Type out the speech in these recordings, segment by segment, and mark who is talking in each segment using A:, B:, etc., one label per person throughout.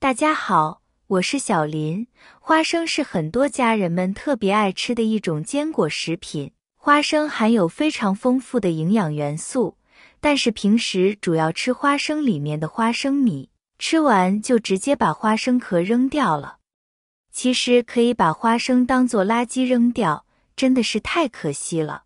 A: 大家好，我是小林。花生是很多家人们特别爱吃的一种坚果食品。花生含有非常丰富的营养元素，但是平时主要吃花生里面的花生米，吃完就直接把花生壳扔掉了。其实可以把花生当作垃圾扔掉，真的是太可惜了。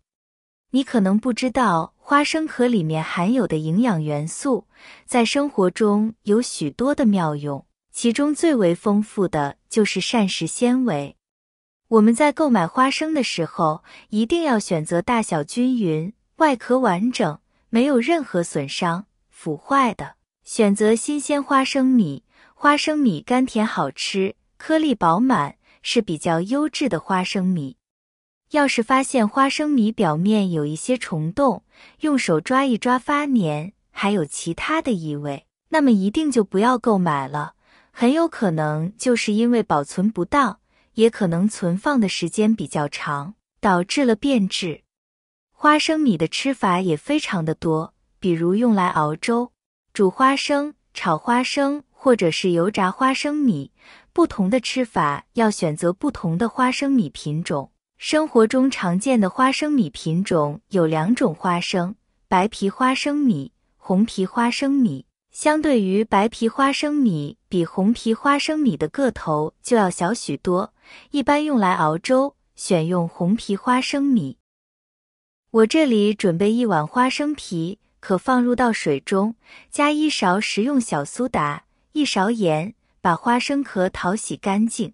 A: 你可能不知道，花生壳里面含有的营养元素，在生活中有许多的妙用。其中最为丰富的就是膳食纤维。我们在购买花生的时候，一定要选择大小均匀、外壳完整、没有任何损伤、腐坏的。选择新鲜花生米，花生米甘甜好吃，颗粒饱满，是比较优质的花生米。要是发现花生米表面有一些虫洞，用手抓一抓发黏，还有其他的异味，那么一定就不要购买了。很有可能就是因为保存不当，也可能存放的时间比较长，导致了变质。花生米的吃法也非常的多，比如用来熬粥、煮花生、炒花生，或者是油炸花生米。不同的吃法要选择不同的花生米品种。生活中常见的花生米品种有2种花生，白皮花生米、红皮花生米。相对于白皮花生米，比红皮花生米的个头就要小许多，一般用来熬粥，选用红皮花生米。我这里准备1碗花生皮，可放入到水中，加1勺食用小苏打，1勺盐，把花生壳淘洗干净。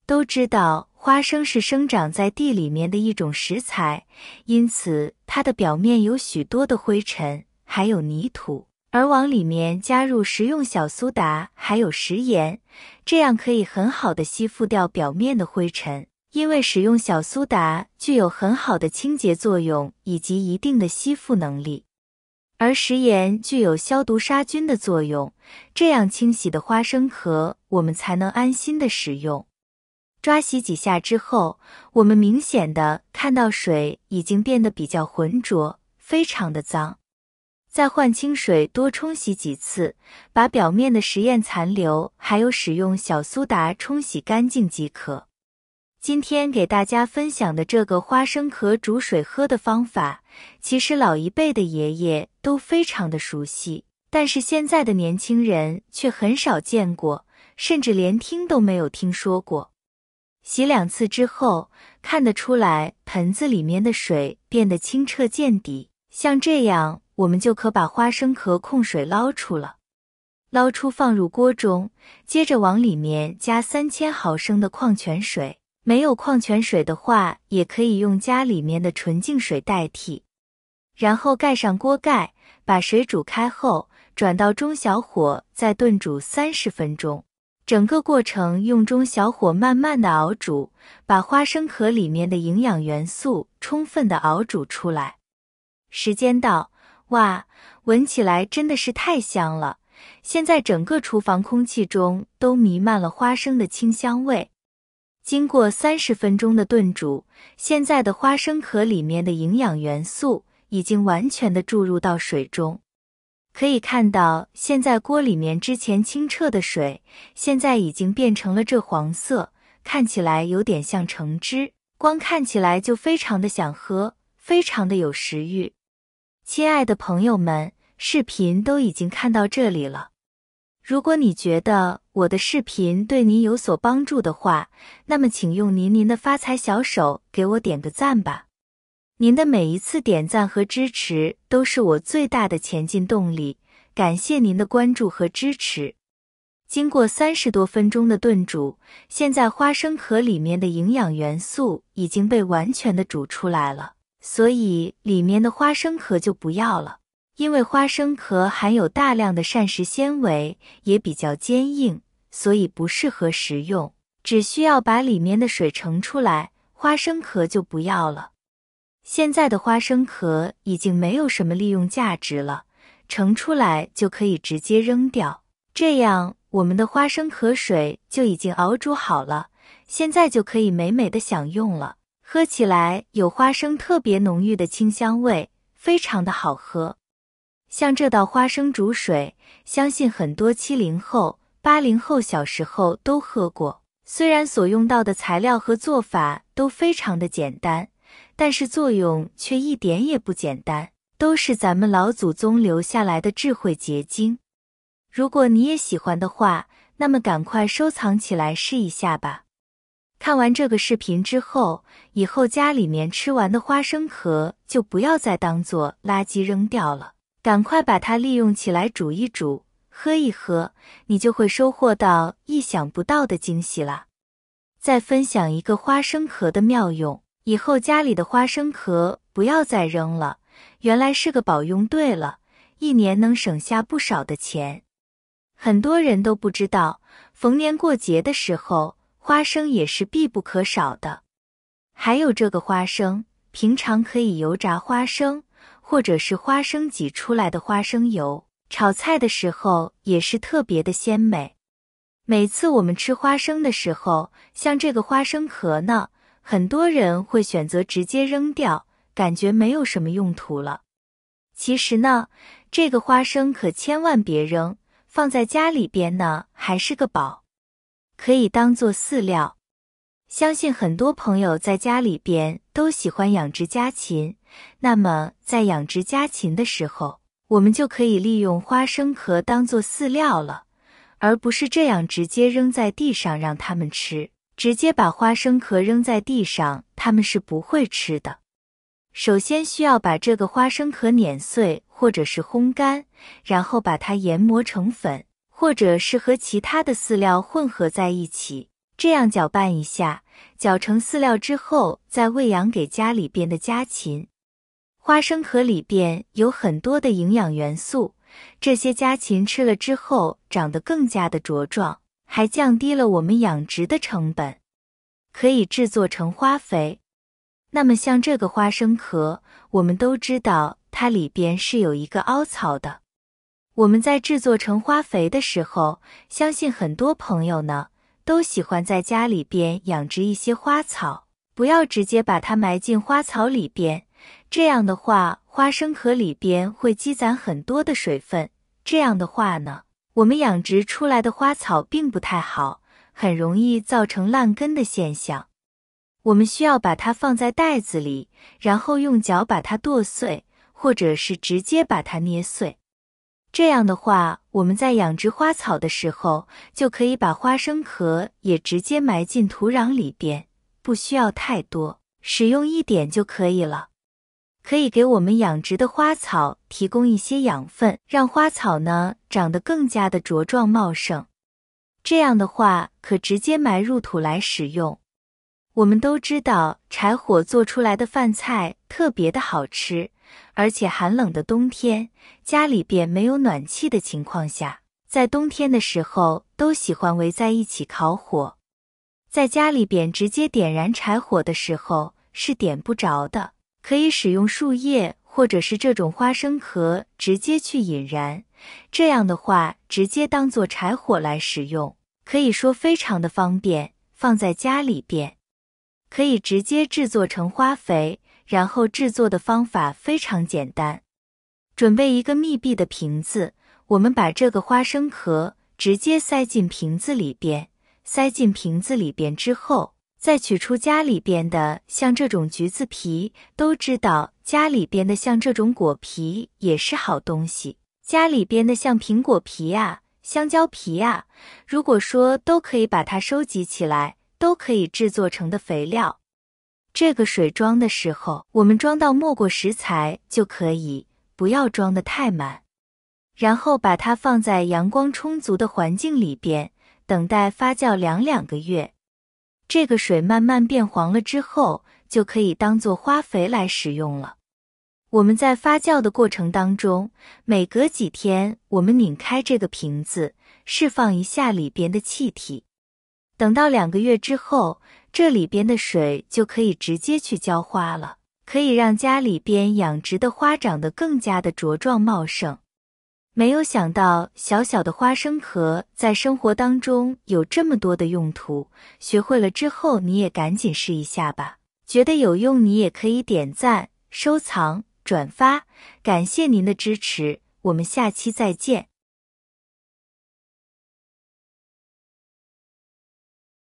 A: 都知道花生是生长在地里面的一种食材，因此它的表面有许多的灰尘，还有泥土。而往里面加入食用小苏打还有食盐，这样可以很好的吸附掉表面的灰尘。因为使用小苏打具有很好的清洁作用以及一定的吸附能力，而食盐具有消毒杀菌的作用，这样清洗的花生壳我们才能安心的使用。抓洗几下之后，我们明显的看到水已经变得比较浑浊，非常的脏。再换清水多冲洗几次，把表面的食盐残留还有使用小苏打冲洗干净即可。今天给大家分享的这个花生壳煮水喝的方法，其实老一辈的爷爷都非常的熟悉，但是现在的年轻人却很少见过，甚至连听都没有听说过。洗2次之后，看得出来盆子里面的水变得清澈见底，像这样我们就可把花生壳控水捞出了。捞出放入锅中，接着往里面加3000毫升的矿泉水，没有矿泉水的话，也可以用家里面的纯净水代替。然后盖上锅盖，把水煮开后，转到中小火再炖煮30分钟。整个过程用中小火慢慢的熬煮，把花生壳里面的营养元素充分的熬煮出来。时间到，哇，闻起来真的是太香了！现在整个厨房空气中都弥漫了花生的清香味。经过30分钟的炖煮，现在的花生壳里面的营养元素已经完全的注入到水中。可以看到，现在锅里面之前清澈的水，现在已经变成了这黄色，看起来有点像橙汁，光看起来就非常的想喝，非常的有食欲。亲爱的朋友们，视频都已经看到这里了。如果你觉得我的视频对您有所帮助的话，那么请用您的发财小手给我点个赞吧。您的每一次点赞和支持都是我最大的前进动力，感谢您的关注和支持。经过30多分钟的炖煮，现在花生壳里面的营养元素已经被完全的煮出来了，所以里面的花生壳就不要了。因为花生壳含有大量的膳食纤维，也比较坚硬，所以不适合食用，只需要把里面的水盛出来，花生壳就不要了。现在的花生壳已经没有什么利用价值了，盛出来就可以直接扔掉。这样我们的花生壳水就已经熬煮好了，现在就可以美美的享用了。喝起来有花生特别浓郁的清香味，非常的好喝。像这道花生煮水，相信很多70后、80后小时候都喝过。虽然所用到的材料和做法都非常的简单，但是作用却一点也不简单，都是咱们老祖宗留下来的智慧结晶。如果你也喜欢的话，那么赶快收藏起来试一下吧。看完这个视频之后，以后家里面吃完的花生壳就不要再当做垃圾扔掉了，赶快把它利用起来煮一煮，喝一喝，你就会收获到意想不到的惊喜啦。再分享一个花生壳的妙用，以后家里的花生壳不要再扔了，原来是个宝用对了，一年能省下不少的钱。很多人都不知道，逢年过节的时候，花生也是必不可少的。还有这个花生，平常可以油炸花生，或者是花生挤出来的花生油，炒菜的时候也是特别的鲜美。每次我们吃花生的时候，像这个花生壳呢，很多人会选择直接扔掉，感觉没有什么用途了。其实呢，这个花生可千万别扔，放在家里边呢还是个宝，可以当做饲料。相信很多朋友在家里边都喜欢养殖家禽，那么在养殖家禽的时候，我们就可以利用花生壳当做饲料了，而不是这样直接扔在地上让它们吃。直接把花生壳扔在地上，它们是不会吃的。首先需要把这个花生壳碾碎或者是烘干，然后把它研磨成粉，或者是和其他的饲料混合在一起，这样搅拌一下，搅成饲料之后再喂养给家里边的家禽。花生壳里边有很多的营养元素，这些家禽吃了之后长得更加的茁壮，还降低了我们养殖的成本，可以制作成花肥。那么像这个花生壳，我们都知道它里边是有一个凹槽的。我们在制作成花肥的时候，相信很多朋友呢，都喜欢在家里边养殖一些花草，不要直接把它埋进花草里边，这样的话，花生壳里边会积攒很多的水分，这样的话呢，我们养殖出来的花草并不太好，很容易造成烂根的现象。我们需要把它放在袋子里，然后用脚把它剁碎，或者是直接把它捏碎。这样的话，我们在养殖花草的时候，就可以把花生壳也直接埋进土壤里边，不需要太多，使用一点就可以了。可以给我们养殖的花草提供一些养分，让花草呢长得更加的茁壮茂盛。这样的话，可直接埋入土来使用。我们都知道，柴火做出来的饭菜特别的好吃，而且寒冷的冬天，家里边没有暖气的情况下，在冬天的时候都喜欢围在一起烤火。在家里边直接点燃柴火的时候是点不着的，可以使用树叶或者是这种花生壳直接去引燃，这样的话直接当做柴火来使用，可以说非常的方便，放在家里边可以直接制作成花肥，然后制作的方法非常简单。准备一个密闭的瓶子，我们把这个花生壳直接塞进瓶子里边，塞进瓶子里边之后，再取出家里边的像这种橘子皮，都知道家里边的像这种果皮也是好东西，家里边的像苹果皮啊、香蕉皮啊，如果说都可以把它收集起来，都可以制作成的肥料。这个水装的时候，我们装到没过食材就可以，不要装得太满。然后把它放在阳光充足的环境里边，等待发酵2个月。这个水慢慢变黄了之后，就可以当做花肥来使用了。我们在发酵的过程当中，每隔几天我们拧开这个瓶子，释放一下里边的气体。等到2个月之后，这里边的水就可以直接去浇花了，可以让家里边养殖的花长得更加的茁壮茂盛。没有想到小小的花生壳在生活当中有这么多的用途，学会了之后你也赶紧试一下吧。觉得有用你也可以点赞、收藏、转发，感谢您的支持，我们下期再见。